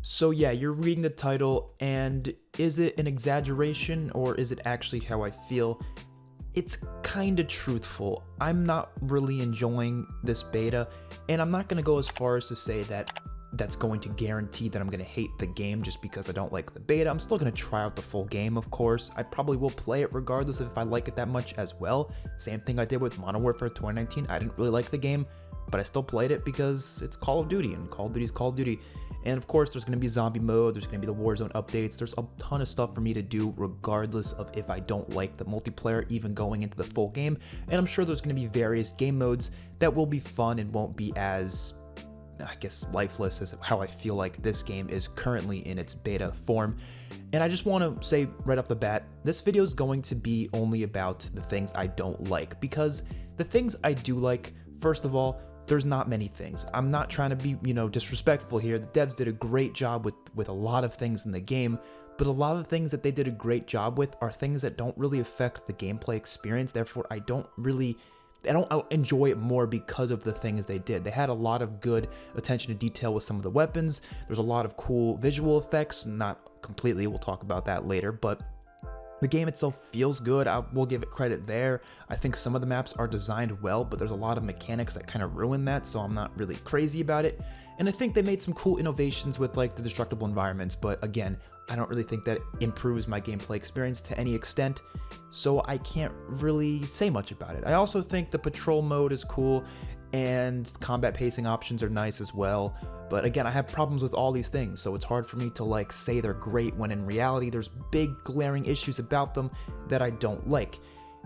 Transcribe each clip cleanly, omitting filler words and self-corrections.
So yeah, you're reading the title, and is it an exaggeration or is it actually how I feel? It's kinda truthful. I'm not really enjoying this beta, and I'm not gonna go as far as to say that that's going to guarantee that I'm gonna hate the game just because I don't like the beta. I'm still gonna try out the full game, of course. I probably will play it regardless of if I like it that much as well. Same thing I did with Modern Warfare 2019. I didn't really like the game, but I still played it because it's Call of Duty, and Call of Duty is Call of Duty. And of course, there's going to be zombie mode, there's going to be the Warzone updates, there's a ton of stuff for me to do regardless of if I don't like the multiplayer, even going into the full game. And I'm sure there's going to be various game modes that will be fun and won't be as, I guess, lifeless as how I feel like this game is currently in its beta form. And I just want to say right off the bat, this video is going to be only about the things I don't like, because the things I do like, first of all, there's not many things. I'm not trying to be, disrespectful here. The devs did a great job with a lot of things in the game, but a lot of the things that they did a great job with are things that don't really affect the gameplay experience. Therefore, I don't enjoy it more because of the things they did. They had a lot of good attention to detail with some of the weapons. There's a lot of cool visual effects, not completely, we'll talk about that later, but the game itself feels good. I will give it credit there. I think some of the maps are designed well, but there's a lot of mechanics that kind of ruin that, so I'm not really crazy about it. And I think they made some cool innovations with like the destructible environments, but again, I don't really think that improves my gameplay experience to any extent, so I can't really say much about it. I also think the patrol mode is cool, and combat pacing options are nice as well. But again, I have problems with all these things, so it's hard for me to like say they're great when in reality there's big glaring issues about them that I don't like.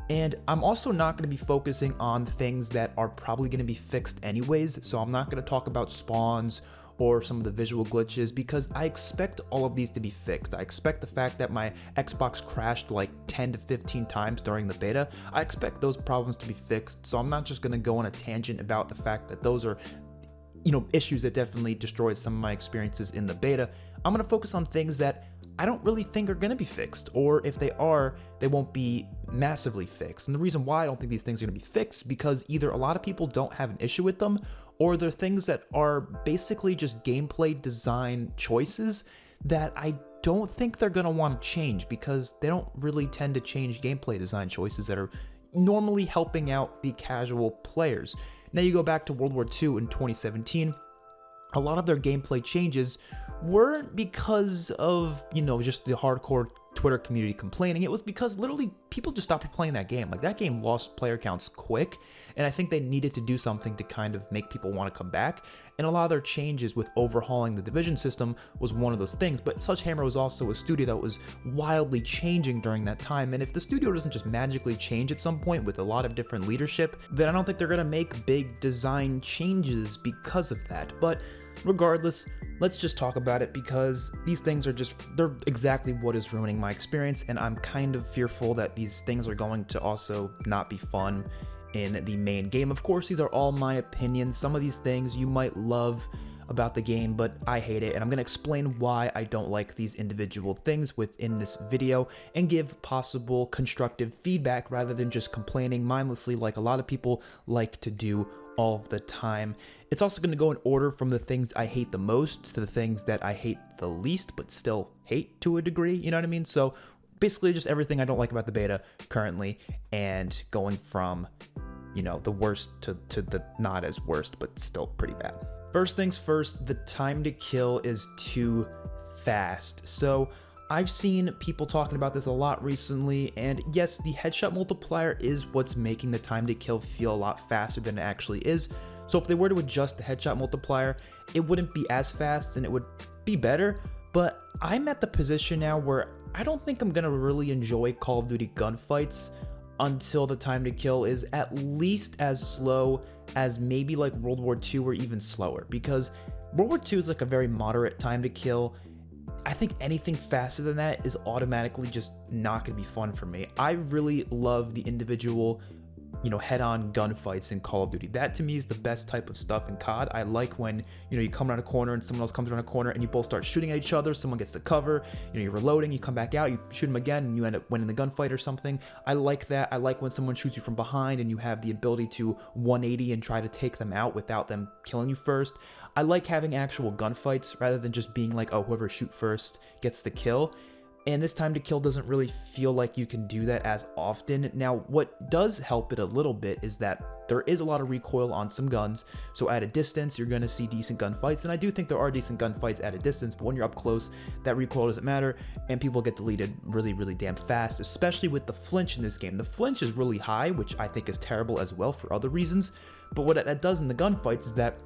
And I'm also not going to be focusing on things that are probably going to be fixed anyways, so I'm not going to talk about spawns or some of the visual glitches, because I expect all of these to be fixed. I expect the fact that my Xbox crashed like 10 to 15 times during the beta, I expect those problems to be fixed, so I'm not just going to go on a tangent about the fact that those are issues that definitely destroyed some of my experiences in the beta. I'm going to focus on things that I don't really think are going to be fixed, or if they are, they won't be massively fixed. And the reason why I don't think these things are going to be fixed, because either a lot of people don't have an issue with them, or they're things that are basically just gameplay design choices that I don't think they're going to want to change, because they don't really tend to change gameplay design choices that are normally helping out the casual players. Now you go back to World War II in 2017, a lot of their gameplay changes weren't because of, just the hardcore Twitter community complaining. It was because literally people just stopped playing that game. Like, that game lost player counts quick, and I think they needed to do something to kind of make people want to come back. And a lot of their changes with overhauling the division system was one of those things. But Sledgehammer was also a studio that was wildly changing during that time, and if the studio doesn't just magically change at some point with a lot of different leadership, then I don't think they're gonna make big design changes because of that. But regardless, let's just talk about it, because these things are they're exactly what is ruining my experience, and I'm kind of fearful that these things are going to also not be fun in the main game. Of course, these are all my opinions. Some of these things you might love about the game, but I hate it, and I'm going to explain why I don't like these individual things within this video and give possible constructive feedback rather than just complaining mindlessly like a lot of people like to do all of the time. It's also going to go in order from the things I hate the most to the things that I hate the least but still hate to a degree, you know what I mean? So basically just everything I don't like about the beta currently, and going from, the worst to the not as worst but still pretty bad. First things first, the time to kill is too fast. So I've seen people talking about this a lot recently, and yes, the headshot multiplier is what's making the time to kill feel a lot faster than it actually is. So if they were to adjust the headshot multiplier, it wouldn't be as fast and it would be better, but I'm at the position now where I don't think I'm gonna really enjoy Call of Duty gunfights until the time to kill is at least as slow as maybe like World War II or even slower, because World War II is like a very moderate time to kill. I think anything faster than that is automatically just not going to be fun for me. I really love the individual head-on gunfights in Call of Duty. That to me is the best type of stuff in COD. I like when, you come around a corner and someone else comes around a corner and you both start shooting at each other, someone gets to cover, you're reloading, you come back out, you shoot them again, and you end up winning the gunfight or something. I like that. I like when someone shoots you from behind and you have the ability to 180 and try to take them out without them killing you first. I like having actual gunfights rather than just being like, oh, whoever shoot first gets the kill. And this time to kill doesn't really feel like you can do that as often. Now, what does help it a little bit is that there is a lot of recoil on some guns. So at a distance, you're going to see decent gunfights. And I do think there are decent gunfights at a distance, but when you're up close, that recoil doesn't matter. And people get deleted really, really damn fast, especially with the flinch in this game. The flinch is really high, which I think is terrible as well for other reasons. But what that does in the gunfights is that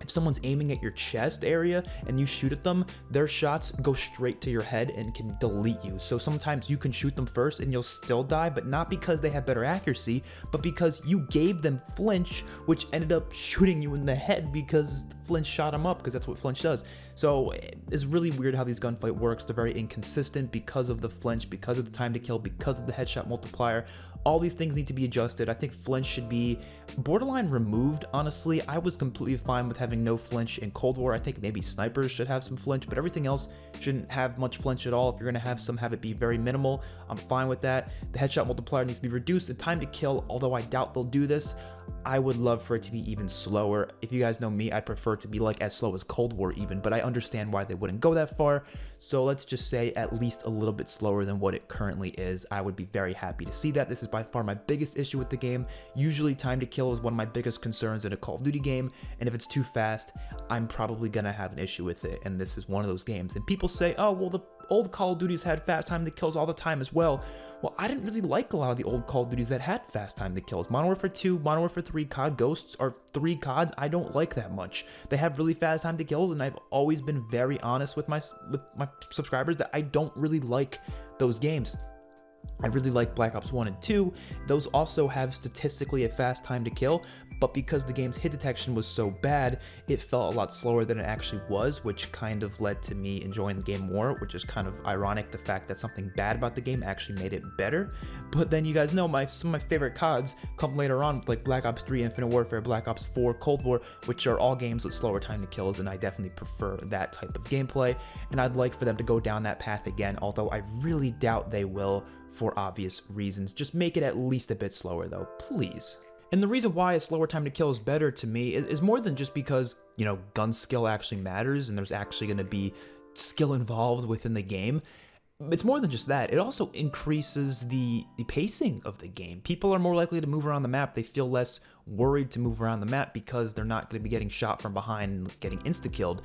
if someone's aiming at your chest area and you shoot at them, their shots go straight to your head and can delete you. So sometimes you can shoot them first and you'll still die, but not because they have better accuracy, but because you gave them flinch, which ended up shooting you in the head because the flinch shot them up, because that's what flinch does. So it's really weird how these gunfight works. They're very inconsistent because of the flinch, because of the time to kill, because of the headshot multiplier. All these things need to be adjusted. I think flinch should be borderline removed, honestly. I was completely fine with having no flinch in Cold War. I think maybe snipers should have some flinch, but everything else shouldn't have much flinch at all. If you're going to have some, have it be very minimal. I'm fine with that. The headshot multiplier needs to be reduced. The time to kill, although I doubt they'll do this, I would love for it to be even slower. If you guys know me, I'd prefer it to be like as slow as Cold War even, but I understand why they wouldn't go that far. So let's just say at least a little bit slower than what it currently is. I would be very happy to see that. This is by far my biggest issue with the game. Usually time to kill is one of my biggest concerns in a Call of Duty game, and if it's too fast, I'm probably gonna have an issue with it, and this is one of those games. And people say, oh, well, the old Call of Duties had fast time to kills all the time as well. Well, I didn't really like a lot of the old Call of Duties that had fast time to kills. Modern Warfare 2, Modern Warfare 3, COD Ghosts are 3 CODs I don't like that much. They have really fast time to kills, and I've always been very honest with my subscribers that I don't really like those games. I really like Black Ops 1 and 2. Those also have statistically a fast time to kill, but because the game's hit detection was so bad, it felt a lot slower than it actually was, which kind of led to me enjoying the game more, which is kind of ironic, the fact that something bad about the game actually made it better. But then you guys know some of my favorite CODs come later on, like Black Ops 3, Infinite Warfare, Black Ops 4, Cold War, which are all games with slower time to kills, and I definitely prefer that type of gameplay, and I'd like for them to go down that path again, although I really doubt they will for obvious reasons. Just make it at least a bit slower though, please. And the reason why a slower time to kill is better to me is more than just because, gun skill actually matters and there's actually going to be skill involved within the game. It's more than just that. It also increases the pacing of the game. People are more likely to move around the map. They feel less worried to move around the map because they're not going to be getting shot from behind and getting insta-killed.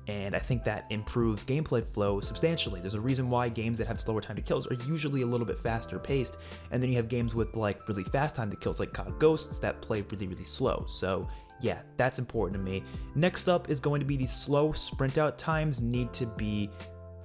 And I think that improves gameplay flow substantially. There's a reason why games that have slower time to kills are usually a little bit faster paced, and then you have games with like really fast time to kills like COD Ghosts that play really, really slow. So yeah, that's important to me. Next up is going to be these slow sprint out times need to be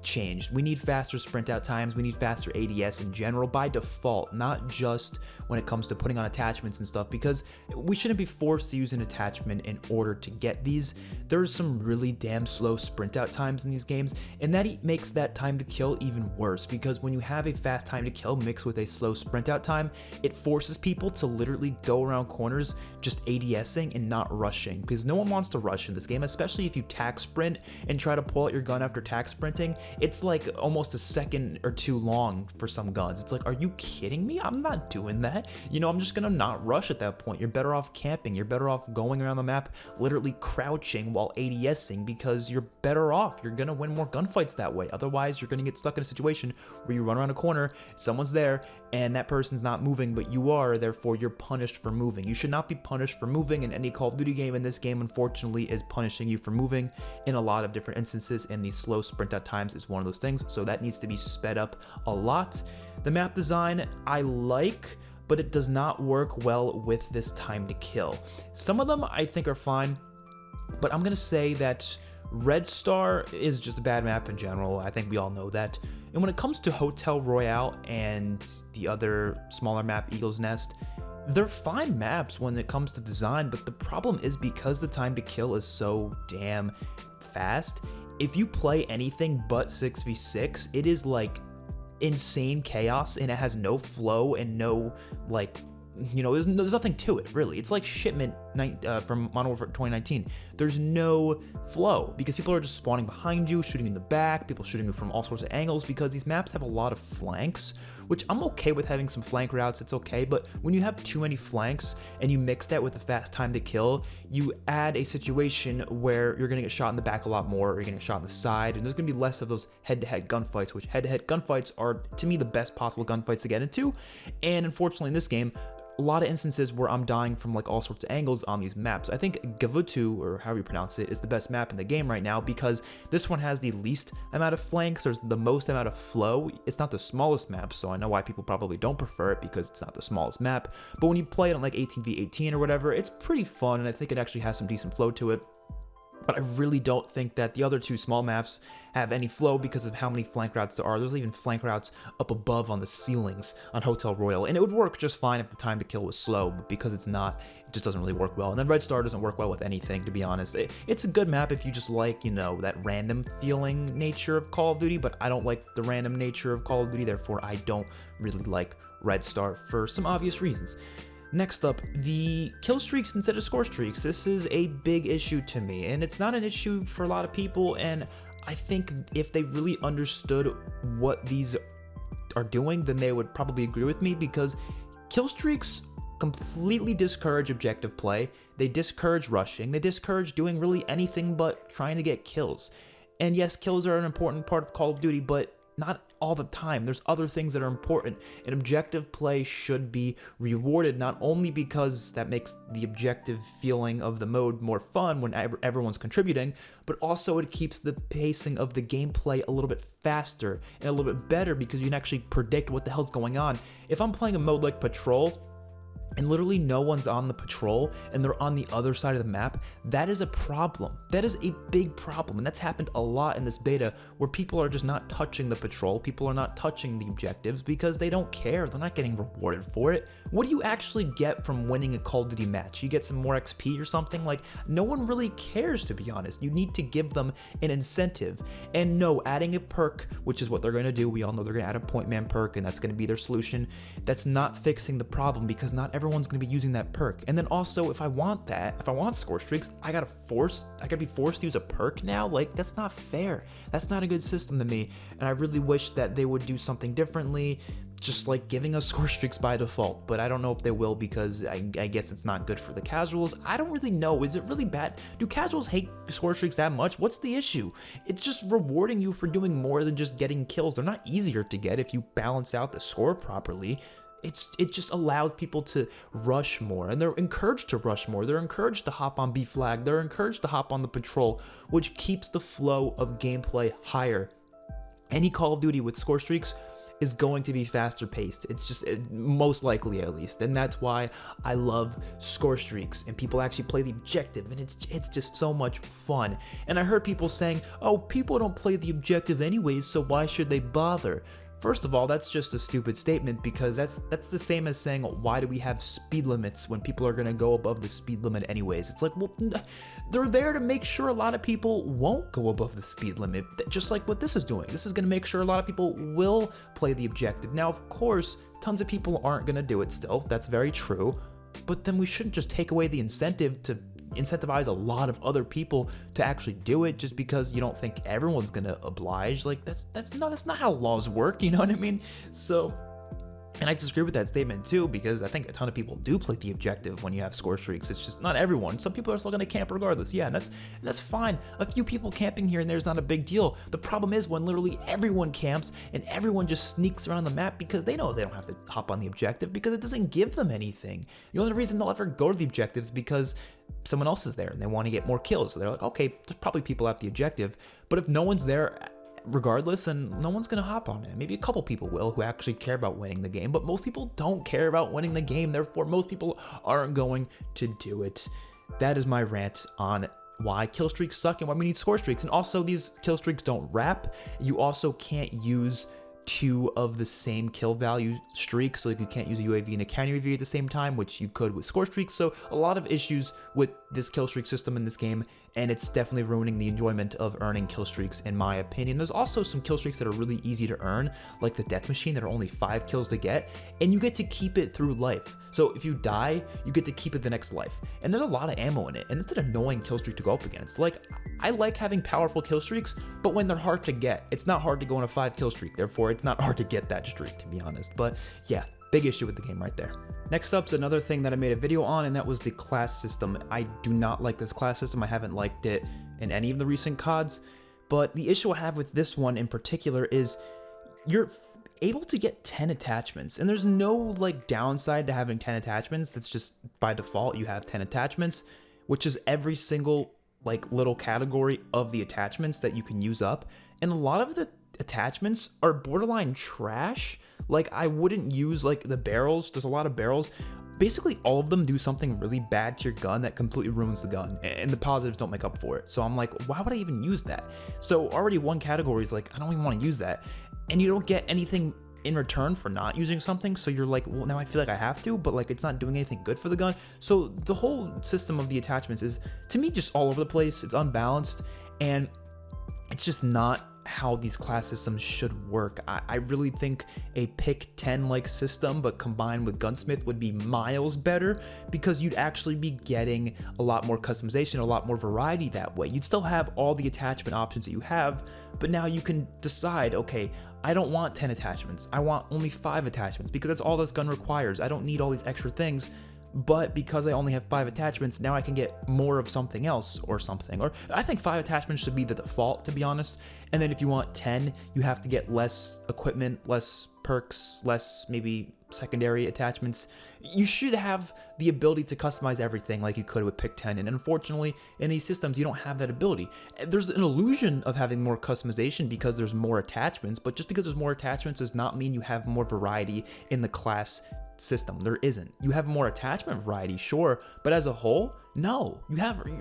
changed. We need faster sprint out times. We need faster ADS in general by default, not just when it comes to putting on attachments and stuff, because we shouldn't be forced to use an attachment in order to get these. There's some really damn slow sprint out times in these games, and that makes that time to kill even worse, because when you have a fast time to kill mixed with a slow sprint out time, it forces people to literally go around corners just ADSing and not rushing, because no one wants to rush in this game, especially if you tack sprint and try to pull out your gun after tack sprinting. It's like almost a second or two long for some guns. It's like, are you kidding me? I'm not doing that. I'm just gonna not rush at that point. You're better off camping. You're better off going around the map, literally crouching while ADSing, because you're better off. You're gonna win more gunfights that way. Otherwise, you're gonna get stuck in a situation where you run around a corner, someone's there, and that person's not moving, but you are, therefore you're punished for moving. You should not be punished for moving in any Call of Duty game, and this game, unfortunately, is punishing you for moving in a lot of different instances, and these slow sprint out times is one of those things, so that needs to be sped up a lot. The map design I like, but it does not work well with this time to kill. Some of them I think are fine, but I'm gonna say that Red Star is just a bad map in general. I think we all know that. And when it comes to Hotel Royale and the other smaller map, Eagle's Nest, they're fine maps when it comes to design, but the problem is because the time to kill is so damn fast, if you play anything but 6v6, it is like insane chaos, and it has no flow and no like there's nothing to it, really. It's like Shipment from Modern Warfare 2019. There's no flow because people are just spawning behind you, shooting in the back, people shooting you from all sorts of angles because these maps have a lot of flanks, which I'm okay with having some flank routes, it's okay, but when you have too many flanks and you mix that with a fast time to kill, you add a situation where you're gonna get shot in the back a lot more, or you're gonna get shot in the side, and there's gonna be less of those head-to-head gunfights, which head-to-head gunfights are, to me, the best possible gunfights to get into. And unfortunately in this game, a lot of instances where I'm dying from like all sorts of angles on these maps. I think Gavutu, or however you pronounce it, is the best map in the game right now because this one has the least amount of flanks, there's the most amount of flow. It's not the smallest map, so I know why people probably don't prefer it because it's not the smallest map, but when you play it on like 18v18 or whatever, it's pretty fun, and I think it actually has some decent flow to it. But I really don't think that the other two small maps have any flow because of how many flank routes there are. There's even flank routes up above on the ceilings on Hotel Royal, and it would work just fine if the time to kill was slow, but because it's not, it just doesn't really work well. And then Red Star doesn't work well with anything, to be honest. It's a good map if you just like, that random feeling nature of Call of Duty, but I don't like the random nature of Call of Duty, therefore I don't really like Red Star for some obvious reasons. Next up, the kill streaks instead of score streaks. This is a big issue to me, and it's not an issue for a lot of people, and I think if they really understood what these are doing, then they would probably agree with me, because kill streaks completely discourage objective play, they discourage rushing, they discourage doing really anything but trying to get kills. And yes, kills are an important part of Call of Duty, but not all the time. There's other things that are important, and objective play should be rewarded, not only because that makes the objective feeling of the mode more fun when everyone's contributing, but also it keeps the pacing of the gameplay a little bit faster and a little bit better because you can actually predict what the hell's going on. If I'm playing a mode like Patrol, and literally no one's on the patrol, and they're on the other side of the map, that is a problem. That is a big problem, and that's happened a lot in this beta, where people are just not touching the patrol, people are not touching the objectives because they don't care, they're not getting rewarded for it. What do you actually get from winning a Call of Duty match? You get some more XP or something? Like, no one really cares, to be honest. You need to give them an incentive. And no, adding a perk, which is what they're going to do, we all know they're going to add a point man perk, and that's going to be their solution, that's not fixing the problem, because not everyone's going to be using that perk. And then also, if I want score streaks, I gotta be forced to use a perk now. Like, that's not fair. That's not a good system to me, and I really wish that they would do something differently, just like giving us score streaks by default. But I don't know if they will, because I guess it's not good for the casuals. I don't really know. Is it really bad? Do casuals hate score streaks that much? What's the issue? It's just rewarding you for doing more than just getting kills. They're not easier to get if you balance out the score properly. It just allows people to rush more, and they're encouraged to rush more. They're encouraged to hop on B flag. They're encouraged to hop on the patrol, which keeps the flow of gameplay higher. Any Call of Duty with score streaks is going to be faster paced. It's just most likely, at least, and that's why I love score streaks, and people actually play the objective, and it's just so much fun. And I heard people saying, oh, people don't play the objective anyways, so why should they bother? First of all, that's just a stupid statement, because that's the same as saying, why do we have speed limits when people are going to go above the speed limit anyways? It's like, well, they're there to make sure a lot of people won't go above the speed limit, just like what this is doing. This is going to make sure a lot of people will play the objective. Now, of course, tons of people aren't going to do it still. That's very true. But then we shouldn't just take away the incentive to incentivize a lot of other people to actually do it just because you don't think everyone's gonna oblige. Like, that's not how laws work, you know what I mean? So, and I disagree with that statement too, because I think a ton of people do play the objective when you have score streaks. It's just not everyone. Some people are still gonna camp regardless. Yeah, and that's fine. A few people camping here and there is not a big deal. The problem is when literally everyone camps and everyone just sneaks around the map because they know they don't have to hop on the objective because it doesn't give them anything. The only reason they'll ever go to the objective is because someone else is there and they want to get more kills. So they're like, okay, there's probably people at the objective, but if no one's there regardless, and no one's gonna hop on it. Maybe a couple people will who actually care about winning the game, but most people don't care about winning the game, therefore most people aren't going to do it. That is my rant on why kill streaks suck and why we need score streaks. And also, these kill streaks don't wrap. You also can't use two of the same kill value streaks, so like you can't use a UAV and a counter UAV at the same time, which you could with score streaks. So a lot of issues with this kill streak system in this game, and it's definitely ruining the enjoyment of earning kill streaks in my opinion. There's also some kill streaks that are really easy to earn, like the death machine, that are only 5 kills to get, and you get to keep it through life. So if you die, you get to keep it the next life, and there's a lot of ammo in it, and it's an annoying kill streak to go up against. Like, I like having powerful kill streaks, but when they're hard to get, it's not hard to go on a 5 kill streak, therefore it's not hard to get that streak, to be honest. But yeah, big issue with the game right there. Next up's another thing that I made a video on, and that was the class system. I do not like this class system. I haven't liked it in any of the recent CODs, but the issue I have with this one in particular is you're able to get 10 attachments, and there's no like downside to having 10 attachments. That's just by default you have 10 attachments, which is every single like little category of the attachments that you can use up, and a lot of the attachments are borderline trash. Like, I wouldn't use like the barrels. There's a lot of barrels. Basically all of them do something really bad to your gun that completely ruins the gun, and the positives don't make up for it. So I'm like, why would I even use that? So already one category is like, I don't even want to use that, and you don't get anything in return for not using something. So you're like, well, now I feel like I have to, but like it's not doing anything good for the gun. So the whole system of the attachments is, to me, just all over the place. It's unbalanced, and it's just not how these class systems should work. I really think a pick 10 like system but combined with gunsmith would be miles better, because you'd actually be getting a lot more customization, a lot more variety that way. You'd still have all the attachment options that you have, but now you can decide, okay, I don't want 10 attachments, I want only 5 attachments, because that's all this gun requires. I don't need all these extra things. But because I only have 5 attachments, now I can get more of something else or something. Or I think 5 attachments should be the default, to be honest. And then if you want 10, you have to get less equipment, less perks, less maybe secondary attachments. You should have the ability to customize everything like you could with pick 10. And unfortunately, in these systems, you don't have that ability. There's an illusion of having more customization because there's more attachments, but just because there's more attachments does not mean you have more variety in the class system. There isn't. You have more attachment variety, sure, but as a whole, no.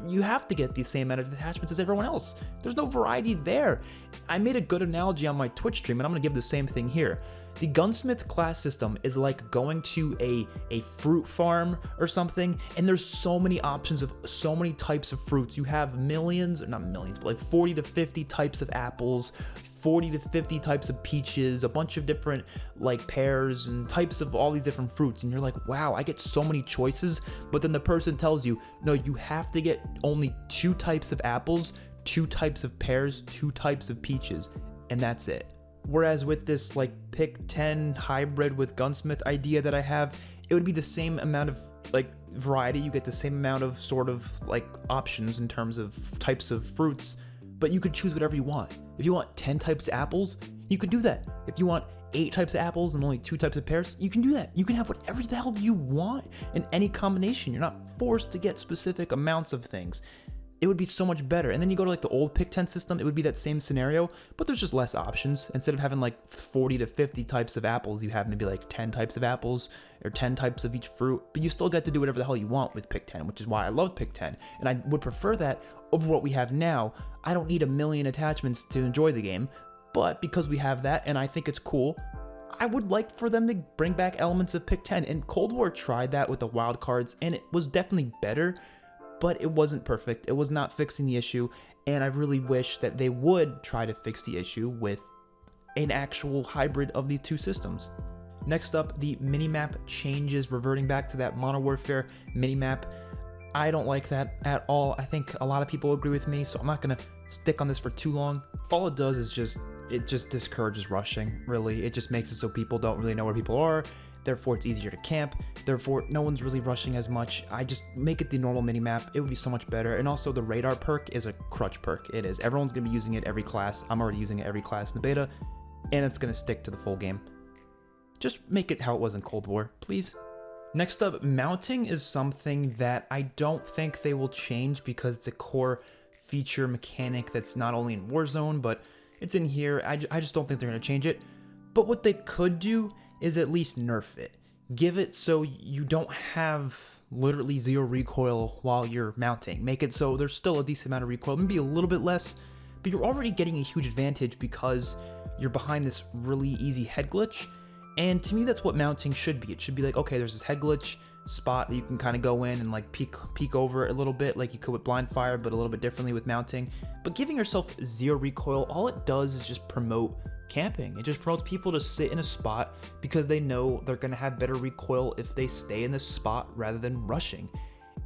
You have to get the same amount of attachments as everyone else. There's no variety there. I made a good analogy on my Twitch stream, and I'm gonna give the same thing here. The gunsmith class system is like going to a fruit farm or something, and there's so many options of so many types of fruits. You have millions, or not millions, but like 40 to 50 types of apples, 40 to 50 types of peaches, a bunch of different like pears and types of all these different fruits, and you're like, wow, I get so many choices. But then the person tells you, no, you have to get only 2 types of apples, 2 types of pears, 2 types of peaches, and that's it. Whereas with this like pick 10 hybrid with gunsmith idea that I have, it would be the same amount of like variety. You get the same amount of sort of like options in terms of types of fruits, but you could choose whatever you want. If you want 10 types of apples, you could do that. If you want 8 types of apples and only 2 types of pears, you can do that. You can have whatever the hell you want in any combination. You're not forced to get specific amounts of things. It would be so much better. And then you go to like the old pick 10 system, it would be that same scenario, but there's just less options. Instead of having like 40 to 50 types of apples, you have maybe like 10 types of apples or 10 types of each fruit, but you still get to do whatever the hell you want with pick 10, which is why I love pick 10. And I would prefer that over what we have now. I don't need a million attachments to enjoy the game, but because we have that and I think it's cool, I would like for them to bring back elements of pick 10. And Cold War tried that with the wild cards, and it was definitely better, but it wasn't perfect. It was not fixing the issue, and I really wish that they would try to fix the issue with an actual hybrid of these 2 systems. Next up, the minimap changes, reverting back to that Modern Warfare minimap. I don't like that at all. I think a lot of people agree with me, so I'm not gonna stick on this for too long. All it does is it just discourages rushing, really. It just makes it so people don't really know where people are. Therefore, it's easier to camp. Therefore, no one's really rushing as much. I just make it the normal minimap. It would be so much better. And also, the radar perk is a crutch perk. It is. Everyone's going to be using it every class. I'm already using it every class in the beta, and it's going to stick to the full game. Just make it how it was in Cold War, please. Next up, mounting is something that I don't think they will change because it's a core feature mechanic that's not only in Warzone, but it's in here. I just don't think they're going to change it. But what they could do is at least nerf it. Give it so you don't have literally 0 recoil while you're mounting. Make it so there's still a decent amount of recoil, maybe a little bit less, but you're already getting a huge advantage because you're behind this really easy head glitch. And to me, that's what mounting should be. It should be like, okay, there's this head glitch, spot that you can kind of go in and like peek over a little bit like you could with blind fire, but a little bit differently with mounting. But giving yourself 0 recoil, all it does is just promote camping. It just promotes people to sit in a spot because they know they're going to have better recoil if they stay in this spot rather than rushing.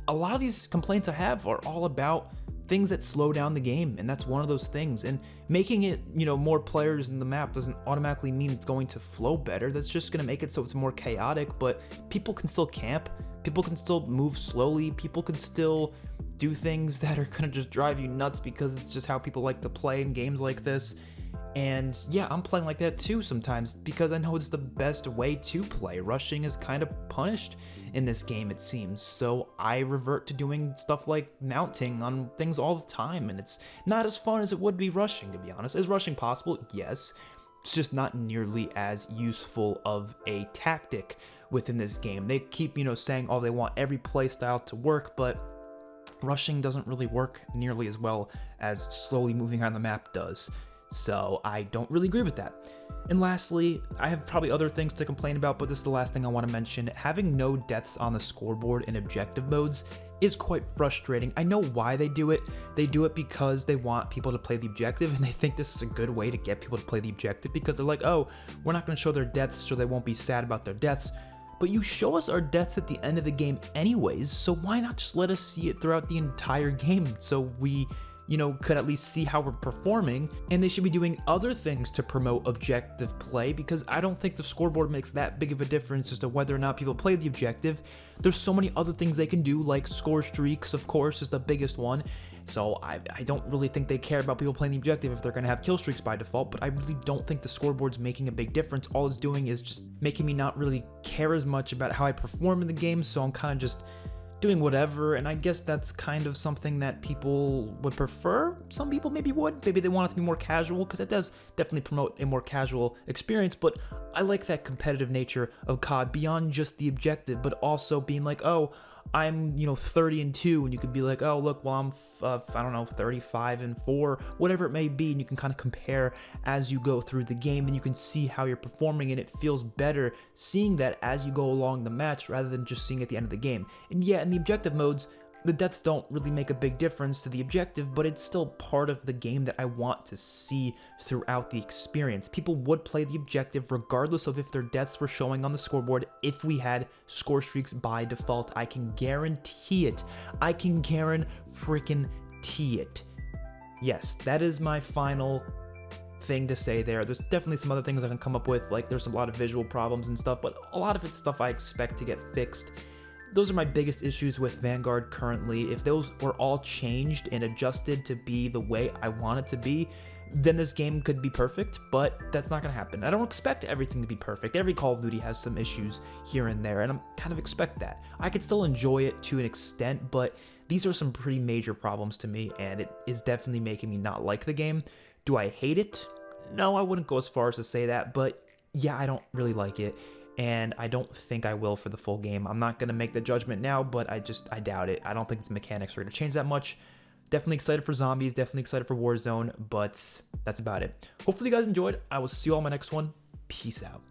A lot of these complaints I have are all about things that slow down the game, and that's one of those things. And making it, more players in the map doesn't automatically mean it's going to flow better. That's just going to make it so it's more chaotic, but people can still camp, people can still move slowly, people can still do things that are going to just drive you nuts because it's just how people like to play in games like this. And yeah, I'm playing like that too sometimes because I know it's the best way to play. Rushing is kind of punished in this game, it seems. So I revert to doing stuff like mounting on things all the time, and it's not as fun as it would be rushing, to be honest. Is rushing possible? Yes. It's just not nearly as useful of a tactic within this game. They keep, saying, oh, they want every playstyle to work, but rushing doesn't really work nearly as well as slowly moving on the map does. So I don't really agree with that. And lastly, I have probably other things to complain about, but this is the last thing I want to mention. Having no deaths on the scoreboard in objective modes is quite frustrating. I know why they do it. They do it because they want people to play the objective, and they think this is a good way to get people to play the objective because they're like, oh, we're not going to show their deaths so they won't be sad about their deaths. But you show us our deaths at the end of the game anyways, so why not just let us see it throughout the entire game so we could at least see how we're performing. And they should be doing other things to promote objective play, because I don't think the scoreboard makes that big of a difference as to whether or not people play the objective. There's so many other things they can do, like score streaks, of course, is the biggest one. So I don't really think they care about people playing the objective if they're going to have kill streaks by default, but I really don't think the scoreboard's making a big difference. All it's doing is just making me not really care as much about how I perform in the game, so I'm kind of just doing whatever, and I guess that's kind of something that people would prefer. Some people maybe would. Maybe they want it to be more casual, because it does definitely promote a more casual experience, but I like that competitive nature of COD beyond just the objective, but also being like, oh, I'm 30-2, and you could be like, oh look, well I'm 35-4, whatever it may be, and you can kind of compare as you go through the game, and you can see how you're performing, and it feels better seeing that as you go along the match rather than just seeing it at the end of the game. And yeah, in the objective modes, the deaths don't really make a big difference to the objective, but it's still part of the game that I want to see throughout the experience. People would play the objective regardless of if their deaths were showing on the scoreboard if we had score streaks by default. I can guarantee it. I can freaking-tee it. Yes, that is my final thing to say there. There's definitely some other things I can come up with, like there's a lot of visual problems and stuff, but a lot of it's stuff I expect to get fixed. Those are my biggest issues with Vanguard currently. If those were all changed and adjusted to be the way I want it to be, then this game could be perfect, but that's not going to happen. I don't expect everything to be perfect. Every Call of Duty has some issues here and there, and I kind of expect that. I could still enjoy it to an extent, but these are some pretty major problems to me, and it is definitely making me not like the game. Do I hate it? No, I wouldn't go as far as to say that, but yeah, I don't really like it. And I don't think I will for the full game. I'm not going to make the judgment now, but I doubt it. I don't think its mechanics are going to change that much. Definitely excited for Zombies, definitely excited for Warzone, but that's about it. Hopefully you guys enjoyed. I will see you all in my next one. Peace out.